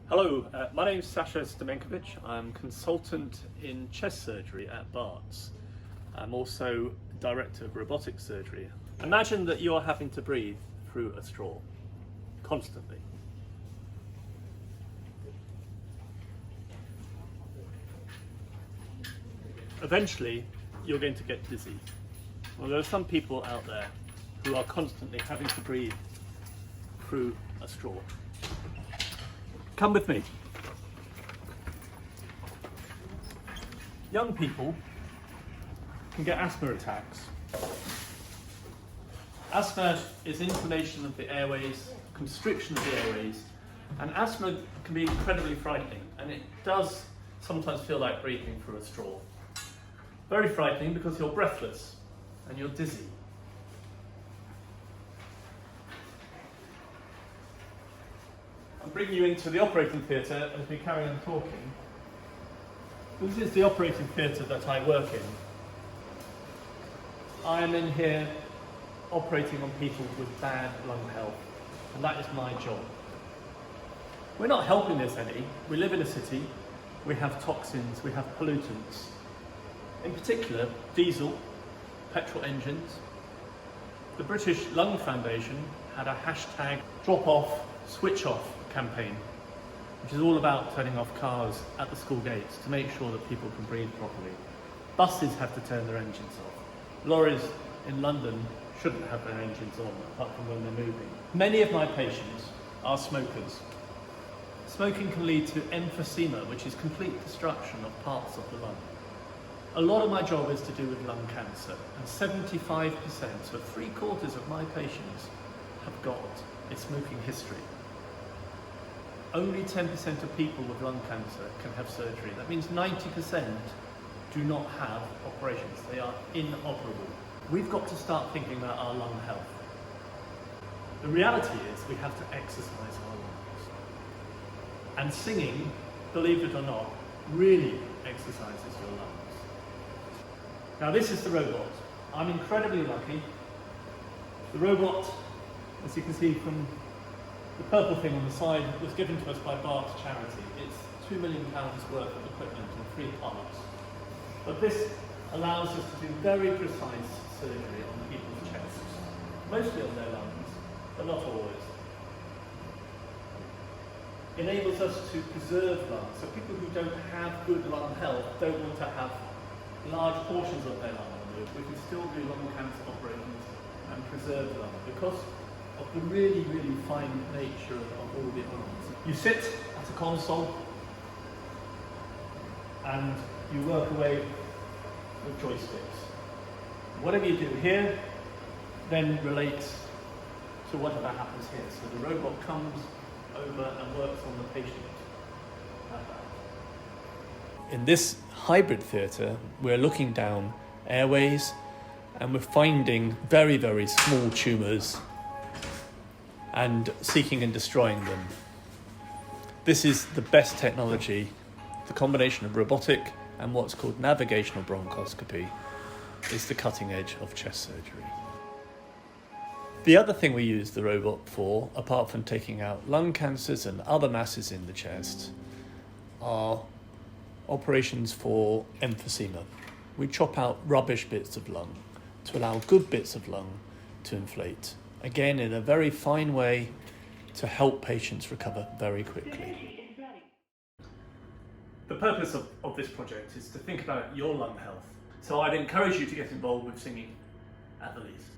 Hello, my name's Sasha Stamenkovic. I'm consultant in chest surgery at Barts. I'm also director of robotic surgery. Imagine that you're having to breathe through a straw, constantly. Eventually, you're going to get dizzy. Well, there are some people out there who are constantly having to breathe through a straw. Come with me. Young people can get asthma attacks. Asthma is inflammation of the airways, constriction of the airways, and asthma can be incredibly frightening, and it does sometimes feel like breathing through a straw. Very frightening because you're breathless and you're dizzy. I'm bringing you into the operating theatre as we carry on talking. This is the operating theatre that I work in. I am in here operating on people with bad lung health, and that is my job. We're not helping this any. We live in a city, we have toxins, we have pollutants. In particular, diesel, petrol engines. The British Lung Foundation had a hashtag drop off, switch off campaign, which is all about turning off cars at the school gates to make sure that people can breathe properly. Buses have to turn their engines off. Lorries in London shouldn't have their engines on, apart from when they're moving. Many of my patients are smokers. Smoking can lead to emphysema, which is complete destruction of parts of the lung. A lot of my job is to do with lung cancer, and 75%, so 3/4 of my patients, have got a smoking history. Only 10% of people with lung cancer can have surgery. That means 90% do not have operations. They are inoperable. We've got to start thinking about our lung health. The reality is we have to exercise our lungs. And singing, believe it or not, really exercises your lungs. Now this is the robot. I'm incredibly lucky. The robot, as you can see from the purple thing on the side, was given to us by Barts charity. It's £2 million worth of equipment in 3 parts. But this allows us to do very precise surgery on people's chests, mostly on their lungs, but not always. Enables us to preserve lungs, so people who don't have good lung health don't want to have large portions of their lung removed. We can still do lung cancer operations and preserve them because of the really, really fine nature of all the organs. You sit at a console and you work away with joysticks. Whatever you do here then relates to whatever happens here. So the robot comes over and works on the patient. In this hybrid theatre, we're looking down airways and we're finding very, very small tumours and seeking and destroying them. This is the best technology. The combination of robotic and what's called navigational bronchoscopy is the cutting edge of chest surgery. The other thing we use the robot for, apart from taking out lung cancers and other masses in the chest, are operations for emphysema. We chop out rubbish bits of lung to allow good bits of lung to inflate. Again, in a very fine way to help patients recover very quickly. The purpose of this project is to think about your lung health. So I'd encourage you to get involved with singing at the least.